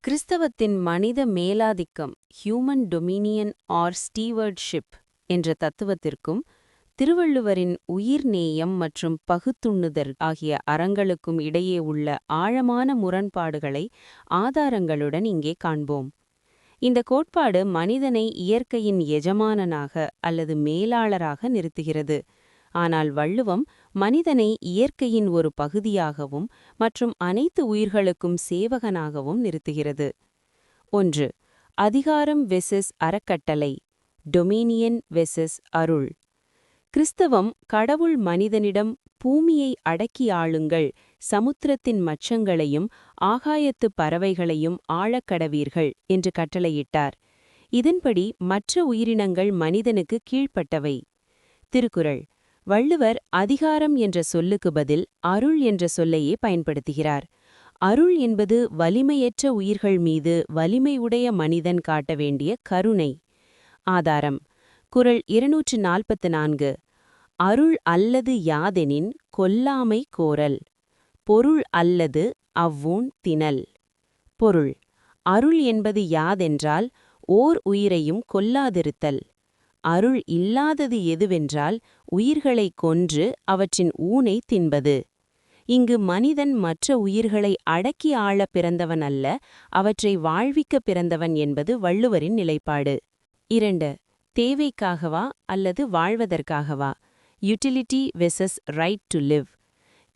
கிறிஸ்தவத்தின் மனித மேலாதிக்கம் human Dominion R ஸ்டீவர்ட்ஷிப் என்ற தத்துவத்திற்கும் திருவள்ளுவரின் உயிர்நேயம் மற்றும் பகுத்துண்ணுதல் ஆகிய அறங்களுக்கும் இடையே உள்ள ஆழமான முரண்பாடுகளை ஆதாரங்களுடன் இங்கே காண்போம். இந்த கோட்பாடு மனிதனை இயற்கையின் எஜமானனாக அல்லது மேலாளராக நிறுத்துகிறது. ஆனால் வள்ளுவம் மனிதனை இயற்கையின் ஒரு பகுதியாகவும் மற்றும் அனைத்து உயிர்களுக்கும் சேவகனாகவும் நிறுத்துகிறது. 1. அதிகாரம் வெசஸ் அறக்கட்டளை, டொமினியன் வெசஸ் அருள். கிறிஸ்தவம் கடவுள் மனிதனிடம் பூமியை அடக்கி ஆளுங்கள், சமுத்திரத்தின் மச்சங்களையும் ஆகாயத்து பறவைகளையும் ஆளக்கடவீர்கள் என்று கட்டளையிட்டார். இதன்படி மற்ற உயிரினங்கள் மனிதனுக்கு கீழ்ப்பட்டவை. திருக்குறள் வள்ளுவர் அதிகாரம் என்ற சொல்லுக்கு பதில் அருள் என்ற சொல்லையே பயன்படுத்துகிறார். அருள் என்பது வலிமையற்ற உயிர்கள் மீது வலிமையுடைய மனிதன் காட்ட வேண்டிய கருணை. ஆதாரம் குறள் 244. அருள் அல்லது யாதெனின் கொல்லாமை கோரல். பொருள் அல்லது அவ்வூன் திணல். பொருள் அருள் என்பது யாதென்றால் ஓர் உயிரையும் கொல்லாதிருத்தல். அருள் இல்லாதது எதுவென்றால் உயிர்களைக் கொன்று அவற்றின் ஊனை தின்பது. இங்கு மனிதன் மற்ற உயிர்களை அடக்கி ஆள பிறந்தவன் அல்ல, அவற்றை வாழ்விக்க பிறந்தவன் என்பது வள்ளுவரின் நிலைப்பாடு. 2. தேவைக்காகவா அல்லது வாழ்வதற்காகவா, utility versus right to live.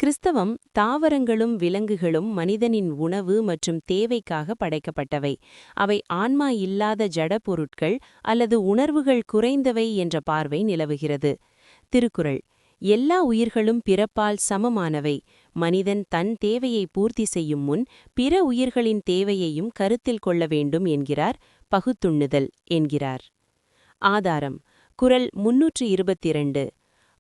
கிறிஸ்தவம் தாவரங்களும் விலங்குகளும் மனிதனின் உணவு மற்றும் தேவைக்காக படைக்கப்பட்டவை. அவை ஆன்மா இல்லாத ஜட பொருட்கள் அல்லது உணர்வுகள் குறைந்தவை என்ற பார்வை நிலவுகிறது. திருக்குறள் எல்லா உயிர்களும் பிறப்பால் சமமானவை. மனிதன் தன் தேவையை பூர்த்தி செய்யும் முன் பிற உயிர்களின் தேவையையும் கருத்தில் கொள்ள வேண்டும் என்கிறார். பகுத்துண்ணுதல் என்கிறார். ஆதாரம் குறள் 322.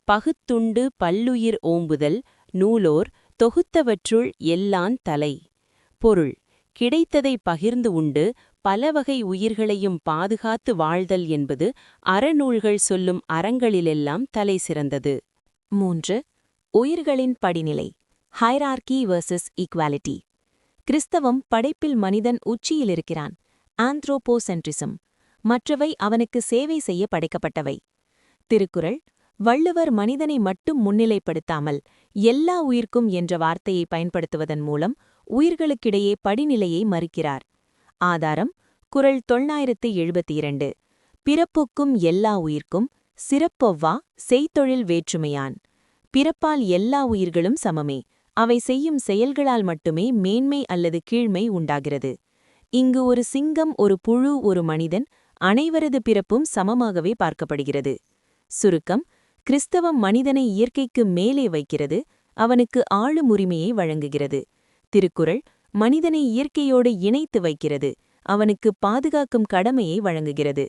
பகுத்துண்டு பல்லுயிர் ஓம்புதல் நூலோர் தொகுத்தவற்றுள் எல்லான் தலை. பொருள் கிடைத்ததை பகிர்ந்து உண்டு பலவகை உயிர்களையும் பாதுகாத்து வாழ்தல் என்பது அறநூல்கள் சொல்லும் அறங்களிலெல்லாம் தலை சிறந்தது. 3. உயிர்களின் படிநிலை, ஹைரார்கி வெர்சஸ் ஈக்வாலிட்டி. கிறிஸ்தவம் படைப்பில் மனிதன் உச்சியிலிருக்கிறான், ஆந்த்ரோபோசென்ட்ரிசம். மற்றவை அவனுக்கு சேவை செய்ய படைக்கப்பட்டவை. திருக்குறள் வள்ளுவர் மனிதனை மட்டும் முன்னிலைப்படுத்தாமல் எல்லா உயிர்க்கும் என்ற வார்த்தையை பயன்படுத்துவதன் மூலம் உயிர்களுக்கிடையே படிநிலையை மறுக்கிறார். ஆதாரம் குறள் 972. பிறப்புக்கும் எல்லா உயிர்க்கும் சிறப்பொவ்வா செய்தொழில் வேற்றுமையான். பிறப்பால் எல்லா உயிர்களும் சமமே, அவை செய்யும் செயல்களால் மட்டுமே மேன்மை அல்லது கீழ்மை உண்டாகிறது. இங்கு ஒரு சிங்கம், ஒரு புழு, ஒரு மனிதன், அனைவரது பிறப்பும் சமமாகவே பார்க்கப்படுகிறது. சுருக்கம் கிறிஸ்தவம் மனிதனை இயற்கைக்கு மேலே வைக்கிறது, அவனுக்கு ஆளும் உரிமையை வழங்குகிறது. திருக்குறள் மனிதனை இயற்கையோடு இணைத்து வைக்கிறது, அவனுக்கு பாதுகாக்கும் கடமையை வழங்குகிறது.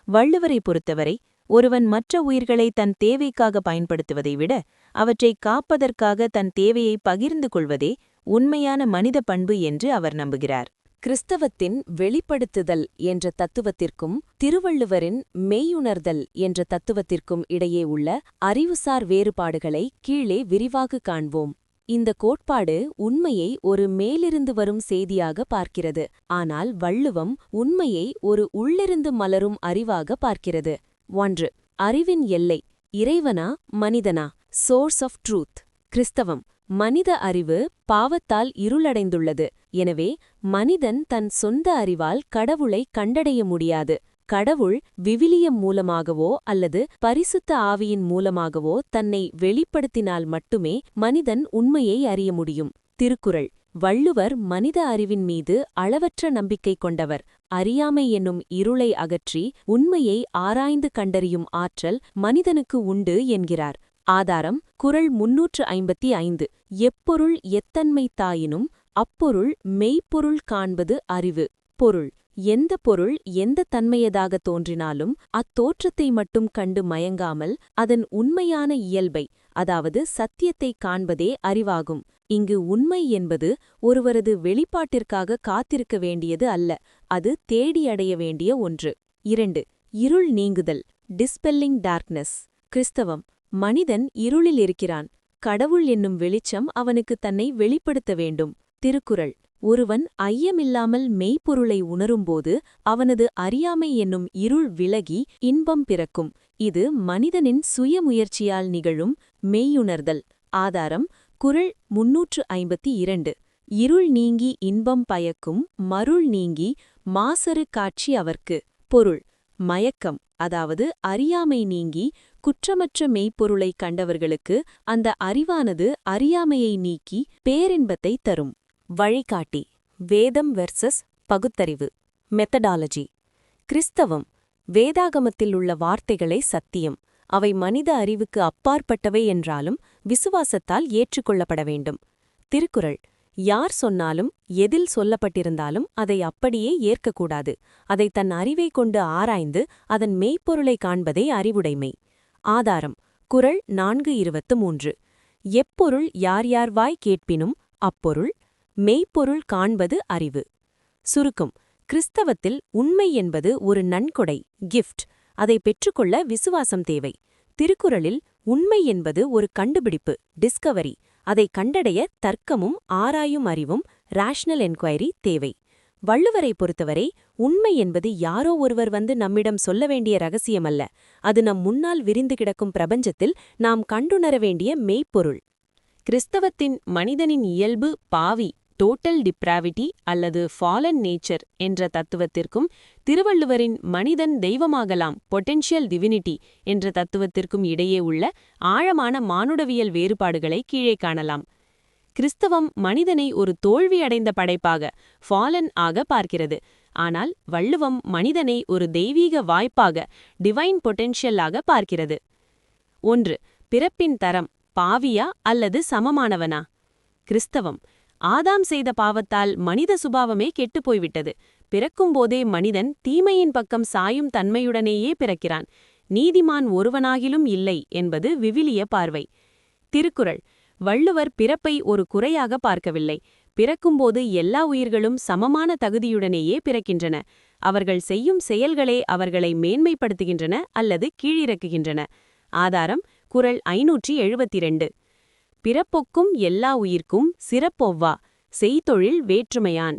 வள்ளுவரை பொறுத்தவரை ஒருவன் மற்ற உயிர்களை தன் தேவைக்காக பயன்படுத்துவதை விட அவற்றை காப்பதற்காக தன் தேவையை பகிர்ந்து கொள்வதே உண்மையான மனித பண்பு என்று அவர் நம்புகிறார். கிறிஸ்தவத்தின் வெளிப்படுத்துதல் என்ற தத்துவத்திற்கும் திருவள்ளுவரின் மெய்யுணர்தல் என்ற தத்துவத்திற்கும் இடையே உள்ள அறிவுசார் வேறுபாடுகளை கீழே விரிவாக காண்போம். இந்த கோட்பாடு உண்மையை ஒரு மேலிருந்து வரும் செய்தியாக பார்க்கிறது, ஆனால் வள்ளுவம் உண்மையை ஒரு உள்ளிருந்து மலரும் அறிவாக பார்க்கிறது. 1. அறிவின் எல்லை, இறைவனா மனிதனா, சோர்ஸ் ஆஃப் ட்ரூத். கிறிஸ்தவம் மனித அறிவு பாவத்தால் இருளடைந்துள்ளது, எனவே மனிதன் தன் சொந்த அறிவால் கடவுளை கண்டடைய முடியாது. கடவுள் விவிலியம் மூலமாகவோ அல்லது பரிசுத்த ஆவியின் மூலமாகவோ தன்னை வெளிப்படுத்தினால் மட்டுமே மனிதன் உண்மையை அறிய முடியும். திருக்குறள் வள்ளுவர் மனித அறிவின் மீது அளவற்ற நம்பிக்கை கொண்டவர். அறியாமை என்னும் இருளை அகற்றி உண்மையை ஆராய்ந்து கண்டறியும் ஆற்றல் மனிதனுக்கு உண்டு என்கிறார். ஆதாரம் குறள் 355. எப்பொருள் எத்தன்மை தாயினும் அப்பொருள் மெய்ப்பொருள் காண்பது அறிவு. பொருள் எந்த பொருள் எந்த தன்மையதாக தோன்றினாலும் அத்தோற்றத்தை மட்டும் கண்டு மயங்காமல் அதன் உண்மையான இயல்பை, அதாவது சத்தியத்தை காண்பதே அறிவாகும். இங்கு உண்மை என்பது ஒருவரது வெளிப்பாட்டிற்காக காத்திருக்க வேண்டியது அல்ல, அது தேடியடைய வேண்டிய ஒன்று. 2. இருள் நீங்குதல், டிஸ்பெல்லிங் டார்க்னஸ். கிறிஸ்தவம் மனிதன் இருளில் இருக்கிறான், கடவுள் என்னும் வெளிச்சம் அவனுக்கு தன்னை வெளிப்படுத்த வேண்டும். திருக்குறள் ஒருவன் ஐயமில்லாமல் மெய்ப்பொருளை உணரும்போது அவனது அறியாமை என்னும் இருள் விலகி இன்பம் பிறக்கும். இது மனிதனின் சுயமுயற்சியால் நிகழும் மெய்யுணர்தல். ஆதாரம் குறள் 352. இருள் நீங்கி இன்பம் பயக்கும், மருள் நீங்கி மாசறு காட்சி அவர்க்கு. பொருள்: மயக்கம், அதாவது அறியாமை நீங்கி குற்றமற்ற மெய்ப்பொருளை கண்டவர்களுக்கு அந்த அறிவானது அறியாமையை நீக்கி பேரின்பத்தை தரும். வழிகாட்டி: வேதம் வெர்சஸ் பகுத்தறிவு. மெத்தடாலஜி: கிறிஸ்தவம் வேதாகமத்தில் உள்ள வார்த்தைகளை சத்தியம், அவை மனித அறிவுக்கு அப்பாற்பட்டவை என்றாலும் விசுவாசத்தால் ஏற்றுக்கொள்ளப்பட வேண்டும். திருக்குறள்: யார் சொன்னாலும் எதில் சொல்லப்பட்டிருந்தாலும் அதை அப்படியே ஏற்கக்கூடாது. அதை தன் அறிவை கொண்டு ஆராய்ந்து அதன் மெய்ப்பொருளை காண்பதே அறிவுடைமை. ஆதாரம் குறள் 4:23. எப்பொருள் யார் யார் வாய் கேட்பினும் அப்பொருள் மெய்ப்பொருள் காண்பது அறிவு. சுருக்கம்: கிறிஸ்தவத்தில் உண்மை என்பது ஒரு நன்கொடை, கிஃப்ட். அதை பெற்றுக்கொள்ள விசுவாசம் தேவை. திருக்குறளில் உண்மை என்பது ஒரு கண்டுபிடிப்பு, டிஸ்கவரி. அதை கண்டடைய தர்க்கமும் ஆராயும் அறிவும், ரேஷனல் என்கொயரி தேவை. வள்ளுவரை பொறுத்தவரை உண்மை என்பது யாரோ ஒருவர் வந்து நம்மிடம் சொல்ல வேண்டிய ரகசியமல்ல. அது நம் முன்னால் விரிந்து கிடக்கும் பிரபஞ்சத்தில் நாம் கண்டுணர வேண்டிய மெய்ப்பொருள். கிறிஸ்தவத்தின் மனிதனின் இயல்பு பாவி, டோட்டல் டிப்ராவிட்டி அல்லது ஃபாலன் நேச்சர் என்ற தத்துவத்திற்கும் திருவள்ளுவரின் மனிதன் தெய்வமாகலாம், பொட்டென்ஷியல் டிவினிட்டி என்ற தத்துவத்திற்கும் இடையே உள்ள ஆழமான மானுடவியல் வேறுபாடுகளை கீழே காணலாம். கிறிஸ்தவம் மனிதனை ஒரு தோல்வியடைந்த படைப்பாக, ஃபாலன் ஆக பார்க்கிறது. ஆனால் வள்ளுவம் மனிதனை ஒரு தெய்வீக வாய்ப்பாக, டிவைன் பொட்டென்ஷியல் ஆக பார்க்கிறது. 1. பிறப்பின் தரம்: பாவியா அல்லது சமமானவனா? கிறிஸ்தவம்: ஆதாம் செய்த பாவத்தால் மனித சுபாவமே கெட்டுப்போய்விட்டது. பிறக்கும்போதே மனிதன் தீமையின் பக்கம் சாயும் தன்மையுடனேயே பிறக்கிறான். நீதிமான் ஒருவனாகிலும் இல்லை என்பது விவிலிய பார்வை. திருக்குறள்: வள்ளுவர் பிறப்பை ஒரு குறையாக பார்க்கவில்லை. பிறக்கும்போது எல்லா உயிர்களும் சமமான தகுதியுடனேயே பிறக்கின்றன. அவர்கள் செய்யும் செயல்களே அவர்களை மேன்மைப்படுத்துகின்றன அல்லது கீழிறக்குகின்றன. ஆதாரம் குறள் 572. பிறப்பொக்கும் எல்லா உயிர்க்கும் சிறப்பொவ்வா, செய்தொழில் வேற்றுமையான்.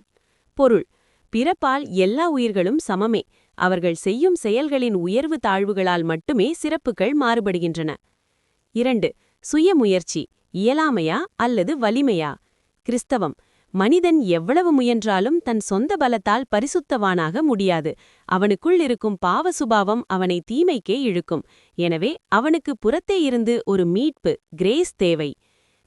பொருள்: பிறப்பால் எல்லா உயிர்களும் சமமே. அவர்கள் செய்யும் செயல்களின் உயர்வு தாழ்வுகளால் மட்டுமே சிறப்புகள் மாறுபடுகின்றன. 2. சுயமுயற்சி: இயலாமையா அல்லது வலிமையா? கிறிஸ்தவம்: மனிதன் எவ்வளவு முயன்றாலும் தன் சொந்த பலத்தால் பரிசுத்தவானாக முடியாது. அவனுக்குள் இருக்கும் பாவ சுபாவம் அவனை தீமைக்கே இழுக்கும். எனவே அவனுக்கு புறத்தே இருந்து ஒரு மீட்பு, கிரேஸ் தேவை.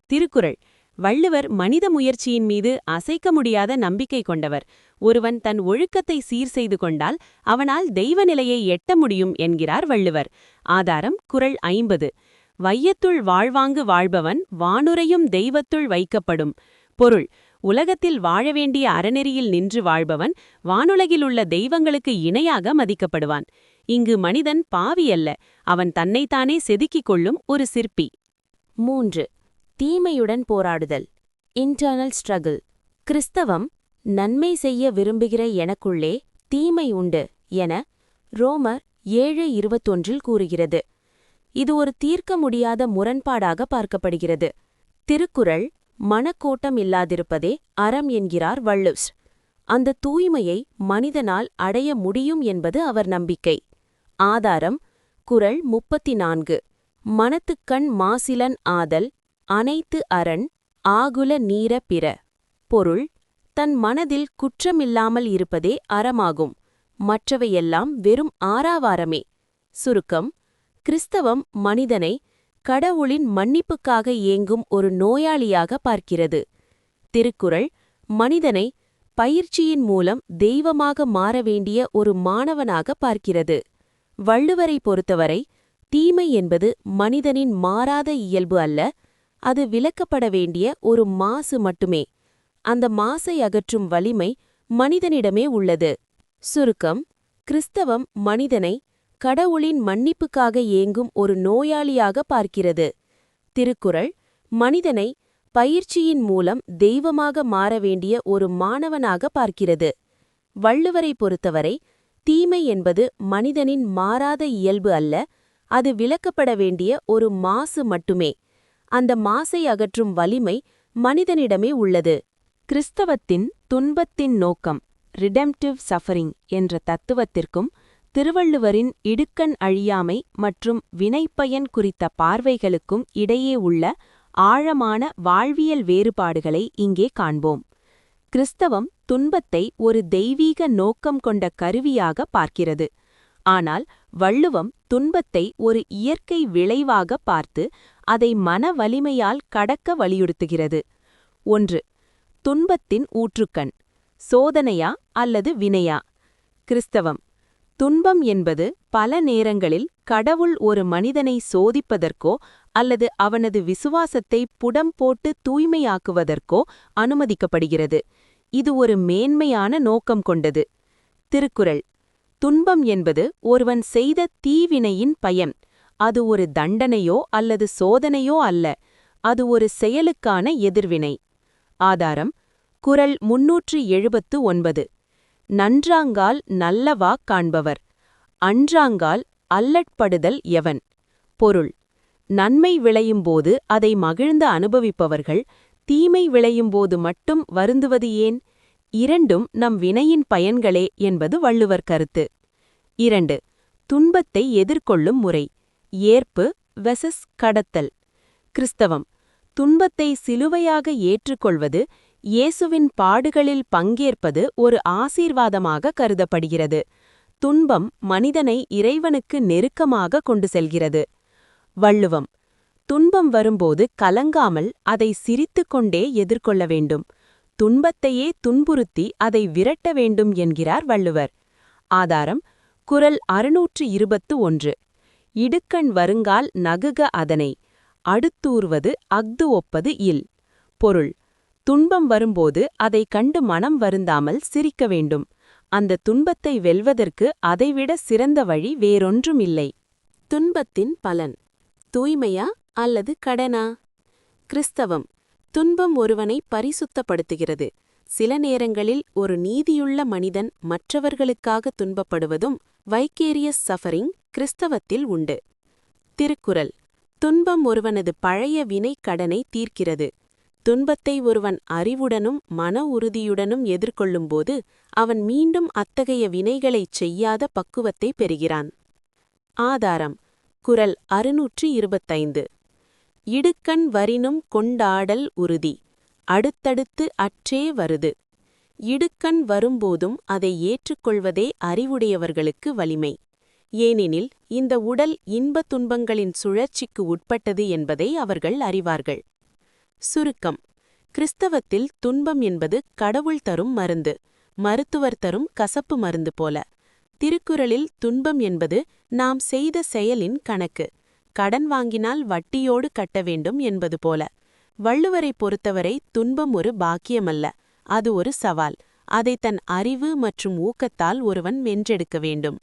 திருக்குறள்: வள்ளுவர் மனித முயற்சியின் மீது அசைக்க முடியாத நம்பிக்கை கொண்டவர். ஒருவன் தன் ஒழுக்கத்தை சீர் செய்து கொண்டால் அவனால் தெய்வ நிலையை எட்ட முடியும் என்கிறார் வள்ளுவர். ஆதாரம் குறள் 50. வையத்துள் வாழ்வாங்கு வாழ்பவன் வானுரையும் தெய்வத்துள் வைக்கப்படும். பொருள்: உலகத்தில் வாழ வேண்டிய அறநெறியில் நின்று வாழ்பவன் வானுலகிலுள்ள தெய்வங்களுக்கு இணையாக மதிக்கப்படுவான். இங்கு மனிதன் பாவி அல்ல, அவன் தன்னைத்தானே செதுக்கிக் கொள்ளும் ஒரு சிற்பி. 3. தீமையுடன் போராடுதல்: இன்டர்னல் ஸ்ட்ரகிள். கிறிஸ்தவம் நன்மை செய்ய விரும்புகிற எனக்குள்ளே தீமை உண்டு என ரோமர் 7:21 கூறுகிறது. இது ஒரு தீர்க்க முடியாத முரண்பாடாக பார்க்கப்படுகிறது. திருக்குறள்: மனக்கோட்டம் இல்லாதிருப்பதே அறம் என்கிறார் வள்ளுவர். அந்த தூய்மையை மனிதனால் அடைய முடியும் என்பது அவர் நம்பிக்கை. ஆதாரம் குறள் 34. மனத்துக்கண் மாசிலன் ஆதல் அனைத்து அரண் ஆகுல நீர பிற. பொருள்: தன் மனதில் குற்றமில்லாமல் இருப்பதே அறமாகும். மற்றவையெல்லாம் வெறும் ஆராவாரமே. சுருக்கம்: கிறிஸ்தவம் மனிதனை கடவுளின் மன்னிப்புக்காக ஏங்கும் ஒரு நோயாளியாக பார்க்கிறது. திருக்குறள் மனிதனை பயிற்சியின் மூலம் தெய்வமாக மாற வேண்டிய ஒரு மாணவனாக பார்க்கிறது. வள்ளுவரை பொறுத்தவரை தீமை என்பது மனிதனின் மாறாத இயல்பு அல்ல, அது விலக்கப்பட வேண்டிய ஒரு மாசு மட்டுமே. அந்த மாசை அகற்றும் வலிமை மனிதனிடமே உள்ளது. சுருக்கம்: கிறிஸ்தவம் மனிதனை கடவுளின் மன்னிப்புக்காக ஏங்கும் ஒரு நோயாளியாக பார்க்கிறது. திருக்குறள் மனிதனை பயிற்சியின் மூலம் தெய்வமாக மாற வேண்டிய ஒரு மாணவனாக பார்க்கிறது. வள்ளுவரை பொறுத்தவரை தீமை என்பது மனிதனின் மாறாத இயல்பு அல்ல, அது விலக்கப்பட வேண்டிய ஒரு மாசு மட்டுமே. அந்த மாசை அகற்றும் வலிமை மனிதனிடமே உள்ளது. கிறிஸ்தவத்தின் துன்பத்தின் நோக்கம் ரிடெம்ப்டிவ் சஃபரிங் என்ற தத்துவத்திற்கும் திருவள்ளுவரின் இடுக்கண் அழியாமை மற்றும் வினைப்பயன் குறித்த பார்வைகளுக்கும் இடையே உள்ள ஆழமான வாழ்வியல் வேறுபாடுகளை இங்கே காண்போம். கிறிஸ்தவம் துன்பத்தை ஒரு தெய்வீக நோக்கம் கொண்ட கருவியாக பார்க்கிறது. ஆனால் வள்ளுவம் துன்பத்தை ஒரு இயற்கை விளைவாக பார்த்து அதை மன வலிமையால் கடக்க வலியுறுத்துகிறது. 1. துன்பத்தின் ஊற்றுக்கண். சோதனையா அல்லது வினையா? கிறிஸ்தவம் துன்பம் என்பது பல நேரங்களில் கடவுள் ஒரு மனிதனை சோதிப்பதற்கோ அல்லது அவனது விசுவாசத்தை புடம் போட்டு தூய்மையாக்குவதற்கோ அனுமதிக்கப்படுகிறது. இது ஒரு மேன்மையான நோக்கம் கொண்டது. திருக்குறள் துன்பம் என்பது ஒருவன் செய்த தீவினையின் பயன். அது ஒரு தண்டனையோ அல்லது சோதனையோ அல்ல, அது ஒரு செயலுக்கான எதிர்வினை. ஆதாரம் குறள் 379. நன்றாங்கால் நல்லவாக் காண்பவர், அன்றாங்கால் அல்லட்படுதல் எவன்? பொருள் நன்மை விளையும்போது அதை மகிழ்ந்து அனுபவிப்பவர்கள் தீமை விளையும்போது மட்டும் வருந்துவது ஏன்? இரண்டும் நம் வினையின் பயன்களே என்பது வள்ளுவர் கருத்து. 2. துன்பத்தை எதிர்கொள்ளும் முறை. ஏற்பு வெசஸ் கடத்தல். கிறிஸ்தவம் துன்பத்தை சிலுவையாக ஏற்றுக்கொள்வது, இயேசுவின் பாடுகளில் பங்கேற்பது ஒரு ஆசீர்வாதமாக கருதப்படுகிறது. துன்பம் மனிதனை இறைவனுக்கு நெருக்கமாக கொண்டு செல்கிறது. வள்ளுவம் துன்பம் வரும்போது கலங்காமல் அதை சிரித்துக்கொண்டே எதிர்கொள்ள வேண்டும். துன்பத்தையே துன்புறுத்தி அதை விரட்ட வேண்டும் என்கிறார் வள்ளுவர். ஆதாரம் குறள் 621. இடுக்கண் வருங்கால் நகுக அதனை, அடுத்தூர்வது அஃது ஒப்பது இல். பொருள் துன்பம் வரும்போது அதை கண்டு மனம் வருந்தாமல் சிரிக்க வேண்டும். அந்த துன்பத்தை வெல்வதற்கு அதைவிட சிறந்த வழி வேறொன்றுமில்லை. துன்பத்தின் பலன் தூய்மையா அல்லது கடனா? கிறிஸ்தவம் துன்பம் ஒருவனை பரிசுத்தப்படுத்துகிறது. சில நேரங்களில் ஒரு நீதியுள்ள மனிதன் மற்றவர்களுக்காக துன்பப்படுவதும் வைக்கேரியஸ் சஃபரிங் கிறிஸ்தவத்தில் உண்டு. திருக்குறள் துன்பம் ஒருவனது பழைய வினை கடனை தீர்க்கிறது. துன்பத்தை ஒருவன் அறிவுடனும் மன உறுதியுடனும் எதிர்கொள்ளும்போது அவன் மீண்டும் அத்தகைய வினைகளைச் செய்யாத பக்குவத்தை பெறுகிறான். ஆதாரம் குறள் 625. இடுக்கண் வரினும் கொண்டாடல் உறுதி, அடுத்தடுத்து அற்றே வருது. இடுக்கண் வரும்போதும் அதை ஏற்றுக்கொள்வதே அறிவுடையவர்களுக்கு வலிமை. ஏனெனில் இந்த உடல் இன்ப துன்பங்களின் சுழற்சிக்கு உட்பட்டது என்பதை அவர்கள் அறிவார்கள். சுருக்கம் கிறிஸ்தவத்தில் துன்பம் என்பது கடவுள் தரும் மருந்து, மருத்துவர் தரும் கசப்பு மருந்து போல. திருக்குறளில் துன்பம் என்பது நாம் செய்த செயலின் கணக்கு, கடன் வாங்கினால் வட்டியோடு கட்ட வேண்டும் என்பது போல. வள்ளுவரை பொறுத்தவரை துன்பம் ஒரு பாக்கியமல்ல, அது ஒரு சவால். அதை தன் அறிவு மற்றும் ஊக்கத்தால் ஒருவன் வென்றெடுக்க வேண்டும்.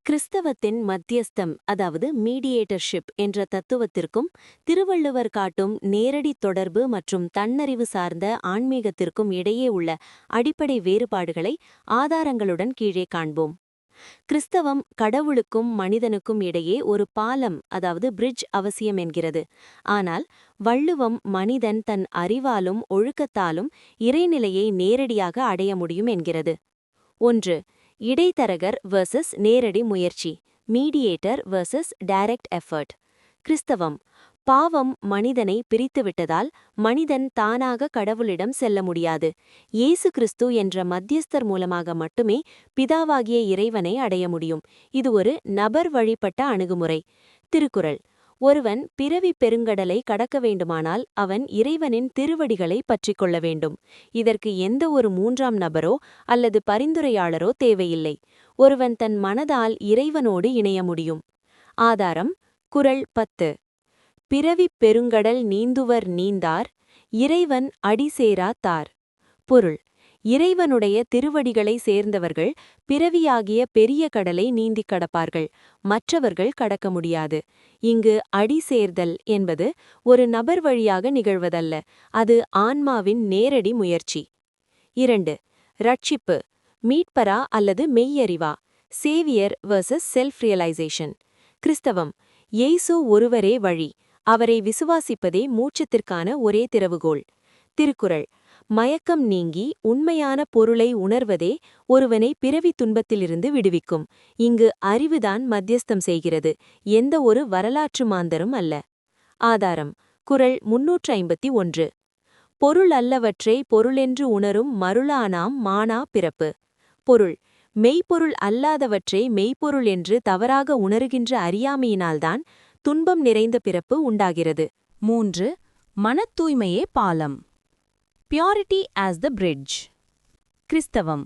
கிறிஸ்தவத்தின் மத்தியஸ்தம் அதாவது மீடியேட்டர்ஷிப் என்ற தத்துவத்திற்கும் திருவள்ளுவர் காட்டும் நேரடி தொடர்பு மற்றும் தன்னறிவு சார்ந்த ஆன்மீகத்திற்கும் இடையே உள்ள அடிப்படை வேறுபாடுகளை ஆதாரங்களுடன் கீழே காண்போம். கிறிஸ்தவம் கடவுளுக்கும் மனிதனுக்கும் இடையே ஒரு பாலம் அதாவது பிரிட்ஜ் அவசியம் என்கிறது. ஆனால் வள்ளுவம் மனிதன் தன் அறிவாலும் ஒழுக்கத்தாலும் இறைநிலையை நேரடியாக அடைய முடியும் என்கிறது. 1. இடைத்தரகர் வெர்சஸ் நேரடி முயற்சி, மீடியேட்டர் வெர்சஸ் டைரக்ட் எஃபர்ட். கிறிஸ்தவம் பாவம் மனிதனை பிரித்துவிட்டதால் மனிதன் தானாக கடவுளிடம் செல்ல முடியாது. இயேசு கிறிஸ்து என்ற மத்தியஸ்தர் மூலமாக மட்டுமே பிதாவாகிய இறைவனை அடைய முடியும். இது ஒரு நபர் வழிபட்ட அணுகுமுறை. திருக்குறள் ஒருவன் பிறவி பெருங்கடலை கடக்க வேண்டுமானால் அவன் இறைவனின் திருவடிகளை பற்றிக்கொள்ள வேண்டும். இதற்கு எந்த ஒரு மூன்றாம் நபரோ அல்லது பரிந்துரையாளரோ தேவையில்லை. ஒருவன் தன் மனதால் இறைவனோடு இணைய முடியும். ஆதாரம் குறள் 10. பிறவிப் பெருங்கடல் நீந்துவர் நீந்தார், இறைவன் அடிசேரா தார். பொருள் இறைவனுடைய திருவடிகளை சேர்ந்தவர்கள் பிறவியாகிய பெரிய கடலை நீந்திக் கடப்பார்கள், மற்றவர்கள் கடக்க முடியாது. இங்கு அடி சேர்தல் என்பது ஒரு நபர் வழியாக நிகழ்வதல்ல, அது ஆன்மாவின் நேரடி முயற்சி. 2. ரட்சிப்பு மீட்பரா அல்லது மெய்யறிவா, சேவியர் வெர்சஸ் செல்ஃப் ரியலைசேஷன். கிறிஸ்தவம் இயேசு ஒருவரே வழி, அவரை விசுவாசிப்பதே மோட்சத்திற்கான ஒரே திறவுகோல். திருக்குறள் மயக்கம் நீங்கி உண்மையான பொருளை உணர்வதே ஒருவனை பிறவி துன்பத்திலிருந்து விடுவிக்கும். இங்கு அறிவுதான் மத்தியஸ்தம் செய்கிறது, எந்த ஒரு வரலாற்று மாந்தரும் அல்ல. ஆதாரம்: குறள் 351. பொருள் அல்லவற்றை பொருளென்று உணரும் மருளானாம் மானா பிறப்பு. பொருள்: மெய்ப்பொருள் அல்லாதவற்றை மெய்ப்பொருள் என்று தவறாக உணருகின்ற அறியாமையினால்தான் துன்பம் நிறைந்த பிறப்பு உண்டாகிறது. 3. மனத் தூய்மையே பாலம். Purity as the bridge. கிறிஸ்தவம்.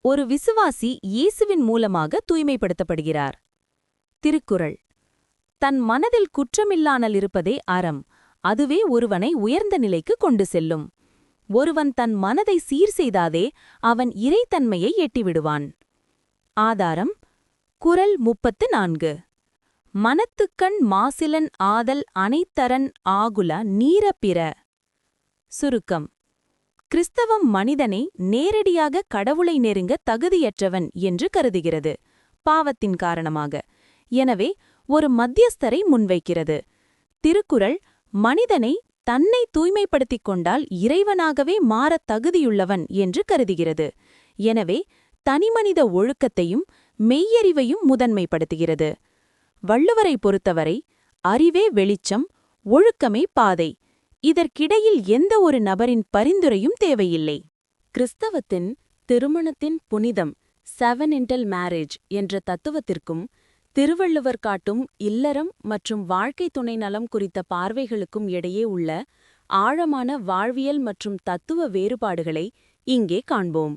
ஒரு விசுவாசி இயேசுவின் மூலமாக தூய்மைப்படுத்தப்படுகிறார். திருக்குறள்: தன் மனதில் குற்றமில்லாமல் இருப்பதே அறம், அதுவே ஒருவனை உயர்ந்த நிலைக்கு கொண்டு செல்லும். ஒருவன் தன் மனதை சீர் செய்தாதே அவன் இறைத்தன்மையை எட்டிவிடுவான். ஆதாரம்: குறள் 34. மனத்துக்கண் மாசிலன் ஆதல் அனைத்தரன் ஆகுல நீரப்பிற. சுருக்கம்: கிறிஸ்தவம் மனிதனை நேரடியாக கடவுளை நெருங்க தகுதியற்றவன் என்று கருதுகிறது, பாவத்தின் காரணமாக. எனவே ஒரு மத்தியஸ்தரை முன்வைக்கிறது. திருக்குறள் மனிதனை தன்னை தூய்மைப்படுத்திக் கொண்டால் இறைவனாகவே மாறத் தகுதியுள்ளவன் என்று கருதுகிறது. எனவே தனிமனித ஒழுக்கத்தையும் மெய்யறிவையும் முதன்மைப்படுத்துகிறது. வள்ளுவரை பொறுத்தவரை அறிவே வெளிச்சம், ஒழுக்கமே பாதை. இதற்கிடையில் எந்த ஒரு நபரின் பரிந்துரையும் தேவையில்லை. கிறிஸ்தவத்தின் திருமணத்தின் புனிதம், செவனிண்டல் மேரேஜ் என்ற தத்துவத்திற்கும் திருவள்ளுவர் காட்டும் இல்லறம் மற்றும் வாழ்க்கை துணை நலம் குறித்த பார்வைகளுக்கும் இடையே உள்ள ஆழமான வாழ்வியல் மற்றும் தத்துவ வேறுபாடுகளை இங்கே காண்போம்.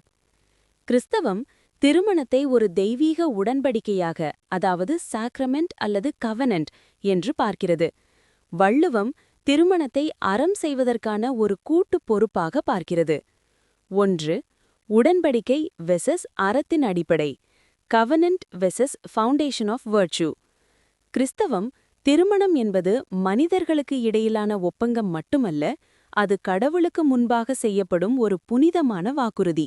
கிறிஸ்தவம் திருமணத்தை ஒரு தெய்வீக உடன்படிக்கையாக, அதாவது சாக்ரமெண்ட் அல்லது கவனன்ட் என்று பார்க்கிறது. வள்ளுவம் திருமணத்தை அறம் செய்வதற்கான ஒரு கூட்டு பொறுப்பாக பார்க்கிறது. 1. உடன்படிக்கை வெசஸ் அறத்தின் அடிப்படை. Covenant versus foundation of virtue. கிறிஸ்தவம் திருமணம் என்பது மனிதர்களுக்கு இடையிலான ஒப்பந்தம் மட்டுமல்ல, அது கடவுளுக்கு முன்பாக செய்யப்படும் ஒரு புனிதமான வாக்குறுதி.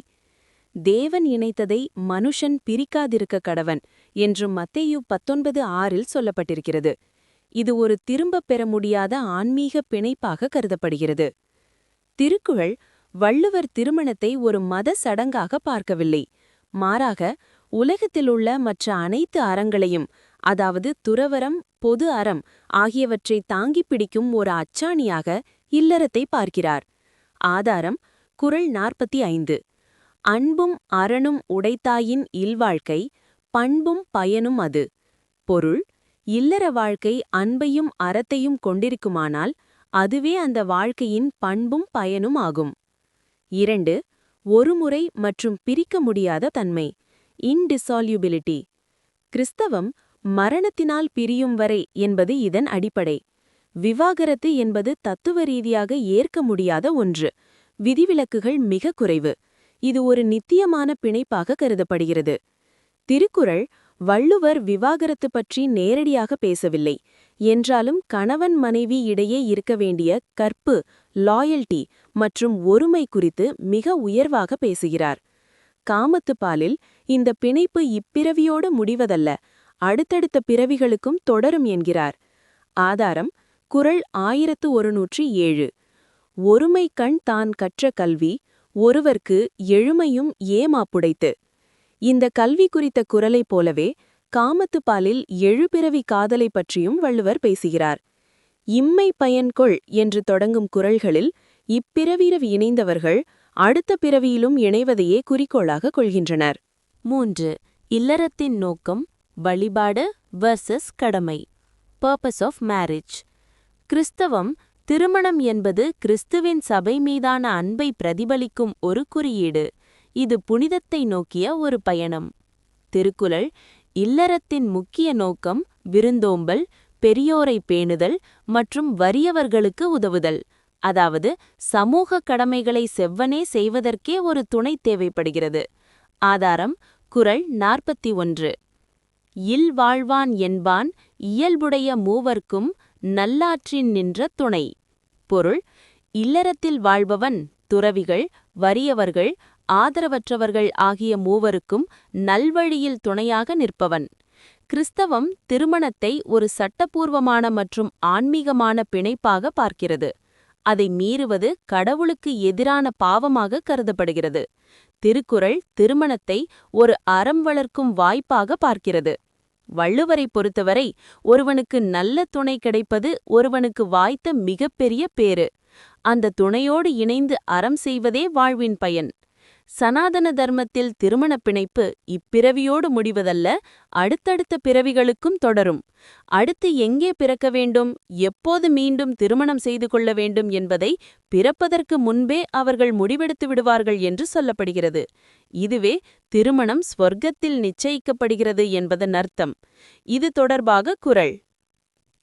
தேவன் இணைத்ததை மனுஷன் பிரிக்காதிருக்க கடவன் என்று மத்தேயு 19:6 சொல்லப்பட்டிருக்கிறது. இது ஒரு திரும்பப் பெற முடியாத ஆன்மீக பிணைப்பாக கருதப்படுகிறது. திருக்குறள் வள்ளுவர் திருமணத்தை ஒரு மத சடங்காக பார்க்கவில்லை, மாறாக உலகத்திலுள்ள மற்ற அனைத்து அறங்களையும், அதாவது துறவறம், பொது அறம் ஆகியவற்றை தாங்கிப் பிடிக்கும் ஒரு அச்சாணியாக இல்லறத்தை பார்க்கிறார். ஆதாரம்: குறள் 45. அன்பும் அறனும் உடைத்தாயின் இல்வாழ்க்கை, பண்பும் பயனும் அது. பொருள்: இல்லற வாழ்க்கை அன்பையும் அறத்தையும் கொண்டிருக்குமானால் அதுவே அந்த வாழ்க்கையின் பண்பும் பயனும் ஆகும். 2. ஒருமுறை மற்றும் பிரிக்க முடியாத தன்மை, இன்டிசால்யூபிலிட்டி. கிறிஸ்தவம் மரணத்தினால் பிரியும் வரை என்பது இதன் அடிப்படை. விவாகரத்து என்பது தத்துவ ரீதியாக ஏற்க முடியாத ஒன்று, விதிவிலக்குகள் மிக குறைவு. இது ஒரு நித்தியமான பிணைப்பாக கருதப்படுகிறது. திருக்குறள் வள்ளுவர் விவாகரத்து பற்றி நேரடியாக பேசவில்லை என்றாலும் கணவன் மனைவி இடையே இருக்க வேண்டிய கற்பு, லாயல்டி மற்றும் ஒருமை குறித்து மிக உயர்வாக பேசுகிறார். காமத்துப்பாலில் இந்த பிணைப்பு இப்பிறவியோடு முடிவதல்ல, அடுத்தடுத்த பிறவிகளுக்கும் தொடரும் என்கிறார். ஆதாரம்: குறள் 1107. ஒருமை கண் தான் கற்ற கல்வி ஒருவர்க்கு எழுமையும் ஏமாப்புடைத்து. இந்த கல்வி குறித்த குறளைப் போலவே காமத்துப்பாலில் எழுபிறவி காதலை பற்றியும் வள்ளுவர் பேசுகிறார். இம்மை பயன்கொள் என்று தொடங்கும் குறள்களில் இப்பிறவியில் இணைந்தவர்கள் அடுத்த பிறவியிலும் இணைவதையே குறிக்கோளாக கொள்கின்றனர். 3. இல்லறத்தின் நோக்கம், வழிபாடு வெர்சஸ் கடமை. Purpose of marriage. கிறிஸ்தவம் திருமணம் என்பது கிறிஸ்துவின் சபை மீதான அன்பை பிரதிபலிக்கும் ஒரு குறியீடு. இது புனிதத்தை நோக்கிய ஒரு பயணம். திருக்குறள் இல்லறத்தின் முக்கிய நோக்கம் விருந்தோம்பல், பெரியோரை பேணுதல் மற்றும் வறியவர்களுக்கு உதவுதல், அதாவது சமூக கடமைகளை செவ்வனே செய்வதற்கே ஒரு துணை தேவைப்படுகிறது. ஆதாரம்: குறள் 41. இல் வாழ்வான் என்பான் இயல்புடைய மூவர்க்கும் நல்லாற்றின் நின்ற துணை. பொருள்: இல்லறத்தில் வாழ்பவன் துறவிகள், வறியவர்கள், ஆதரவற்றவர்கள் ஆகிய மூவருக்கும் நல்வழியில் துணையாக நிற்பவன். கிறிஸ்தவம் திருமணத்தை ஒரு சட்டபூர்வமான மற்றும் ஆன்மீகமான பிணைப்பாக பார்க்கிறது. அதை மீறுவது கடவுளுக்கு எதிரான பாவமாக கருதப்படுகிறது. திருக்குறள் திருமணத்தை ஒரு அறம் வளர்க்கும் வாய்ப்பாக பார்க்கிறது. வள்ளுவரை பொறுத்தவரை ஒருவனுக்கு நல்ல துணை கிடைப்பது ஒருவனுக்கு வாய்த்த மிகப்பெரிய பேறு. அந்த துணையோடு இணைந்து அறம் செய்வதே வாழ்வின் பயன். சனாதன தர்மத்தில் திருமணப் பிணைப்பு இப்பிறவியோடு முடிவதல்ல, அடுத்தடுத்த பிறவிகளுக்கும் தொடரும். அடுத்து எங்கே பிறக்க வேண்டும், எப்போது மீண்டும் திருமணம் செய்து கொள்ள வேண்டும் என்பதை பிறப்பதற்கு முன்பே அவர்கள் முடிவெடுத்து விடுவார்கள் என்று சொல்லப்படுகிறது. இதுவே திருமணம் ஸ்வர்க்கத்தில் நிச்சயிக்கப்படுகிறது என்பதன் அர்த்தம். இது தொடர்பாக குறள்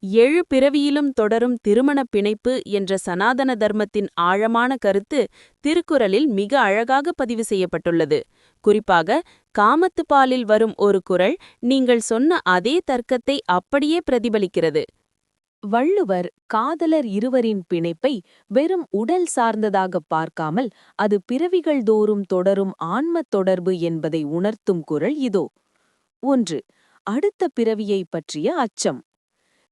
7 பிறவியிலும் தொடரும் திருமணப் பிணைப்பு என்ற சனாதன தர்மத்தின் ஆழமான கருத்து திருக்குறளில் மிக அழகாக பதிவு செய்யப்பட்டுள்ளது. குறிப்பாக காமத்துப்பாலில் வரும் ஒரு குறள் நீங்கள் சொன்ன அதே தர்க்கத்தை அப்படியே பிரதிபலிக்கிறது. வள்ளுவர் காதலர் இருவரின் பிணைப்பை வெறும் உடல் சார்ந்ததாக பார்க்காமல் அது பிறவிகள் தோறும் தொடரும் ஆன்மத் தொடர்பு என்பதை உணர்த்தும் குறள் இதோ. 1. அடுத்த பிறவியை பற்றிய அச்சம்.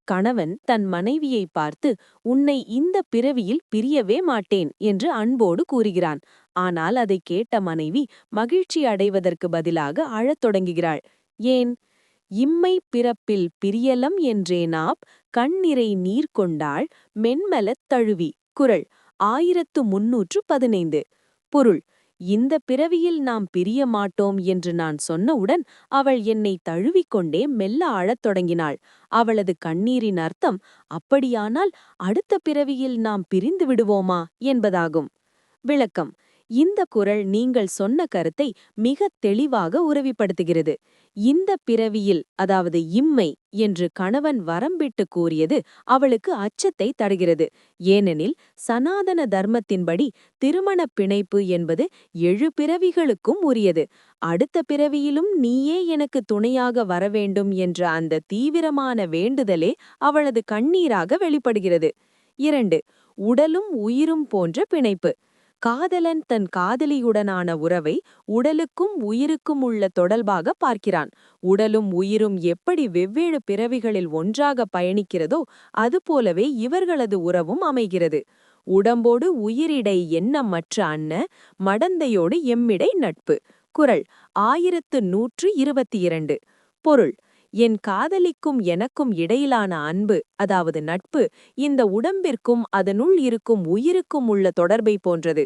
கணவன் தன் மனைவியை பார்த்து உன்னை இந்த பிறவியில் பிரியவே மாட்டேன் என்று அன்போடு கூறுகிறான். ஆனால் அதை கேட்ட மனைவி மகிழ்ச்சி அடைவதற்கு பதிலாக அழத் தொடங்குகிறாள். ஏன்? இம்மை பிறப்பில் பிரியலம் என்றேனாப் கண்ணிறை நீர் கொண்டாள் மென்மலத் தழுவி. குறள் 1315. பொருள்: இந்த பிறவியில் நாம் பிரிய மாட்டோம் என்று நான் சொன்னவுடன் அவள் என்னை தழுவிக்கொண்டே மெல்ல அழத் தொடங்கினாள். அவளது கண்ணீரின் அர்த்தம் அப்படியானால் அடுத்த பிறவியில் நாம் பிரிந்து விடுவோமா என்பதாகும். விளக்கம்: இந்த குறள் நீங்கள் சொன்ன கருத்தை மிகத் தெளிவாக உறுதிப்படுத்துகிறது. இந்த பிறவியில், அதாவது இம்மை என்று கணவன் வரம்பிட்டு கூறியது அவளுக்கு அச்சத்தை தருகிறது. ஏனெனில் சனாதன தர்மத்தின்படி திருமணப் பிணைப்பு என்பது 7 பிறவிகளுக்கும் உரியது. அடுத்த பிறவியிலும் நீயே எனக்கு துணையாக வரவேண்டும் என்ற அந்த தீவிரமான வேண்டுதலே அவளது கண்ணீராக வெளிப்படுகிறது. 2. உடலும் உயிரும் போன்ற பிணைப்பு. காதலன் தன் காதலியுடனான உறவை உடலுக்கும் உயிருக்கும் உள்ள தொடர்பாக பார்க்கிறான். உடலும் உயிரும் எப்படி வெவ்வேறு பிறவிகளில் ஒன்றாக பயணிக்கிறதோ அதுபோலவே இவர்களது உறவும் அமைகிறது. உடம்போடு உயிரிடை எண்ணமற்ற அன்ன மடந்தையோடு எம்மிடை நட்பு. குறள் 1122. பொருள்: என் காதலிக்கும் எனக்கும் இடையிலான அன்பு, அதாவது நட்பு, இந்த உடம்பிற்கும் அதனுள் இருக்கும் உயிருக்கும் உள்ள தொடர்பை போன்றது.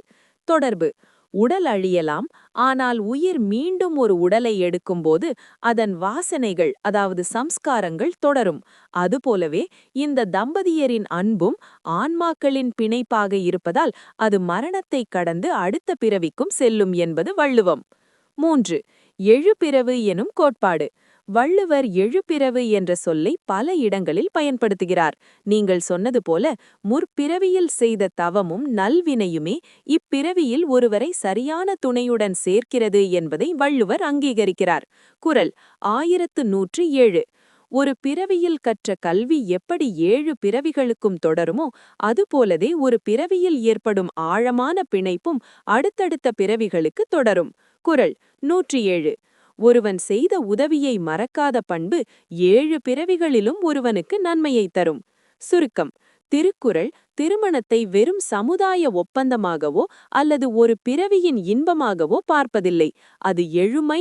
தொடர்பு: உடல் அழியலாம், ஆனால் உயிர் மீண்டும் ஒரு உடலை எடுக்கும்போது அதன் வாசனைகள், அதாவது சம்ஸ்காரங்கள் தொடரும். அதுபோலவே இந்த தம்பதியரின் அன்பும் ஆன்மாக்களின் பிணைப்பாக இருப்பதால் அது மரணத்தை கடந்து அடுத்த பிறவிக்கும் செல்லும் என்பது வள்ளுவம். 3. எழுபிறவு எனும் கோட்பாடு. வள்ளுவர் எழுபிறவு என்ற சொல்லை பல இடங்களில் பயன்படுத்துகிறார். நீங்கள் சொன்னது போல முற்பிறவியில் செய்த தவமும் நல்வினையுமே இப்பிறவியில் ஒருவரை சரியான துணையுடன் சேர்க்கிறது என்பதை வள்ளுவர் அங்கீகரிக்கிறார். குறள் 1107. ஒரு பிறவியில் கற்ற கல்வி எப்படி 7 பிறவிகளுக்கும் தொடருமோ அதுபோலவே ஒரு பிறவியில் ஏற்படும் ஆழமான பிணைப்பும் அடுத்தடுத்த பிறவிகளுக்கு தொடரும். குறள் 107. ஒருவன் செய்த உதவியை மறக்காத பண்பு 7 பிறவிகளிலும் ஒருவனுக்கு நன்மையை தரும். சுருக்கம்: திருக்குறள் திருமணத்தை வெறும் சமுதாய ஒப்பந்தமாகவோ அல்லது ஒரு பிறவியின் இன்பமாகவோ பார்ப்பதில்லை. அது எழுமை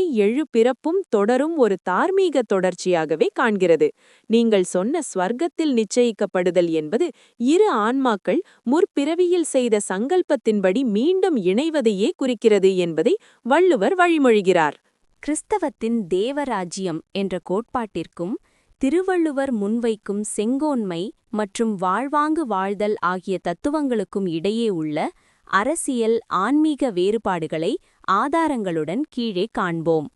பிறப்பும் தொடரும் ஒரு தார்மீக தொடர்ச்சியாகவே காண்கிறது. நீங்கள் சொன்ன ஸ்வர்க்கத்தில் நிச்சயிக்கப்படுதல் என்பது இரு ஆன்மாக்கள் முற்பிறவியில் செய்த சங்கல்பத்தின்படி மீண்டும் இணைவதையே குறிக்கிறது என்பதை வள்ளுவர் வழிமொழிகிறார். கிறிஸ்தவத்தின் தேவராஜ்யம் என்ற கோட்பாட்டிற்கும் திருவள்ளுவர் முன்வைக்கும் செங்கோன்மை மற்றும் வாழ்வாங்கு வாழ்தல் ஆகிய தத்துவங்களுக்கும் இடையே உள்ள அரசியல் ஆன்மீக வேறுபாடுகளை ஆதாரங்களுடன் கீழே காண்போம்.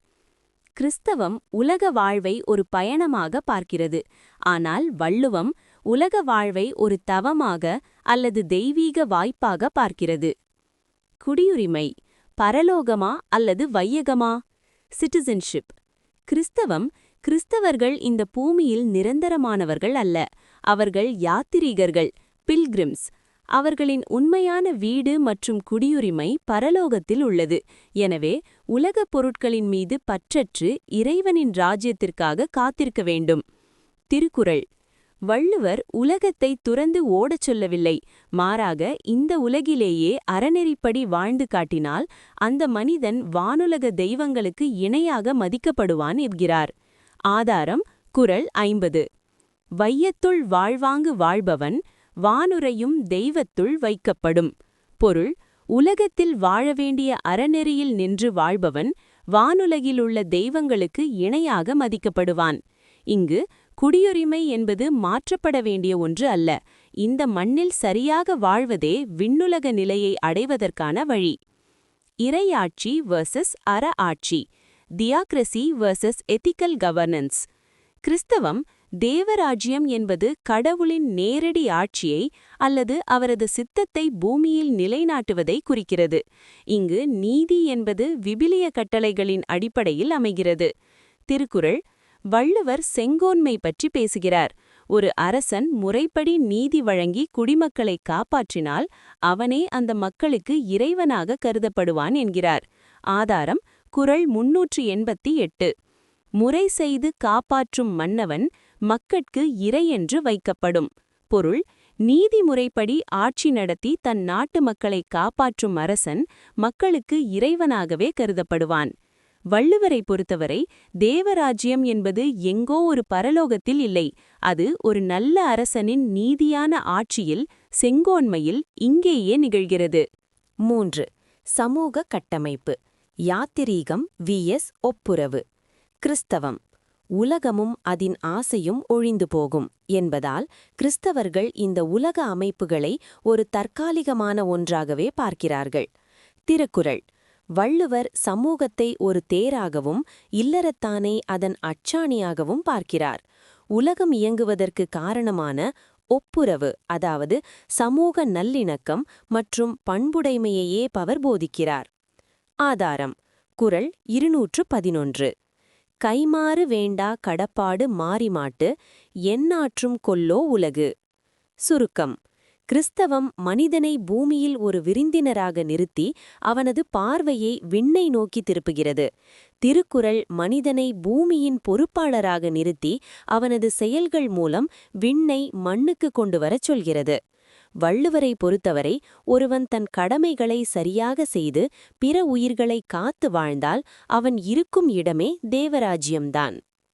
கிறிஸ்தவம் உலக வாழ்வை ஒரு பயணமாக பார்க்கிறது. ஆனால் வள்ளுவம் உலக வாழ்வை ஒரு தவமாக அல்லது தெய்வீக வாய்ப்பாக பார்க்கிறது. குடியுரிமை பரலோகமா அல்லது வையகமா? சிட்டிசன்ஷிப். கிறிஸ்தவர்கள் இந்த பூமியில் நிரந்தரமானவர்கள் அல்ல. அவர்கள் யாத்திரீகர்கள், பில்கிரிம்ஸ். அவர்களின் உண்மையான வீடு மற்றும் குடியுரிமை பரலோகத்தில் உள்ளது. எனவே உலகப் பொருட்களின் மீது பற்றற்று இறைவனின் ராஜ்யத்திற்காக காத்திருக்க வேண்டும். திருக்குறள் வள்ளுவர் உலகத்தை துறந்து ஓடச் சொல்லவில்லை, மாறாக இந்த உலகிலேயே அறநெறிப்படி வாழ்ந்து காட்டினால் அந்த மனிதன் வானுலக தெய்வங்களுக்கு இணையாக மதிக்கப்படுவான் என்கிறார். ஆதாரம் குறள் 50. வையத்துள் வாழ்வாங்கு வாழ்பவன் வானுரையும் தெய்வத்துள் வைக்கப்படும். பொருள்: உலகத்தில் வாழ வேண்டிய அறநெறியில் நின்று வாழ்பவன் வானுலகிலுள்ள தெய்வங்களுக்கு இணையாக மதிக்கப்படுவான். இங்கு குடியுரிமை என்பது மாற்றப்பட வேண்டிய ஒன்று அல்ல, இந்த மண்ணில் சரியாக வாழ்வதே விண்ணுலக நிலையை அடைவதற்கான வழி. இறையாட்சி வெர்சஸ் அற ஆட்சி, தியாக்ரசி வெர்சஸ் எத்திக்கல் கவர்னன்ஸ். கிறிஸ்தவம் தேவராஜ்யம் என்பது கடவுளின் நேரடி ஆட்சியை அல்லது அவரது சித்தத்தை பூமியில் நிலைநாட்டுவதை குறிக்கிறது. இங்கு நீதி என்பது விபிலிய கட்டளைகளின் அடிப்படையில் அமைகிறது. திருக்குறள் வள்ளுவர் செங்கோன்மை பற்றி பேசுகிறார். ஒரு அரசன் முறைப்படி நீதி வழங்கி குடிமக்களை காப்பாற்றினால் அவனே அந்த மக்களுக்கு இறைவனாக கருதப்படுவான் என்கிறார். ஆதாரம் குறள் 388. முறை செய்து காப்பாற்றும் மன்னவன் மக்கட்கு இறையென்று வைக்கப்படும். பொருள்: நீதிமுறைப்படி ஆட்சி நடத்தி தன் நாட்டு மக்களை காப்பாற்றும் அரசன் மக்களுக்கு இறைவனாகவே கருதப்படுவான். வள்ளுவரை பொறுத்தவரை தேவராஜ்யம் என்பது எங்கோ ஒரு பரலோகத்தில் இல்லை, அது ஒரு நல்ல அரசனின் நீதியான ஆட்சியில், செங்கோன்மையில் இங்கேயே நிகழ்கிறது. 3. சமூக கட்டமைப்பு. யாத்திரீகம் விஎஸ் ஒப்புரவு. கிறிஸ்தவம் உலகமும் அதின் ஆசையும் ஒழிந்து போகும் என்பதால் கிறிஸ்தவர்கள் இந்த உலக அமைப்புகளை ஒரு தற்காலிகமான ஒன்றாகவே பார்க்கிறார்கள். திருக்குறள் வள்ளுவர் சமூகத்தை ஒரு தேராகவும் இல்லறத்தானே அதன் அச்சாணியாகவும் பார்க்கிறார். உலகம் இயங்குவதற்கு காரணமான ஒப்புரவு, அதாவது சமூக நல்லிணக்கம் மற்றும் பண்புடைமையையே அவர் போதிக்கிறார். ஆதாரம் குறள் 211. கைமாறு வேண்டா கடப்பாடு மாறிமாட்டு எந்நாற்றும் கொல்லோ உலகு. சுருக்கம்: கிறிஸ்தவம் மனிதனை பூமியில் ஒரு விருந்தினராக நிறுத்தி அவனது பார்வையை விண்ணை நோக்கி திருப்புகிறது. திருக்குறள் மனிதனை பூமியின் பொறுப்பாளராக நிறுத்தி அவனது செயல்கள் மூலம் விண்ணை மண்ணுக்கு கொண்டு வரச் சொல்கிறது. வள்ளுவரை பொறுத்தவரை ஒருவன் தன் கடமைகளை சரியாக செய்து பிற உயிர்களை காத்து வாழ்ந்தால் அவன் இருக்கும் இடமே தேவராஜ்யம்தான்.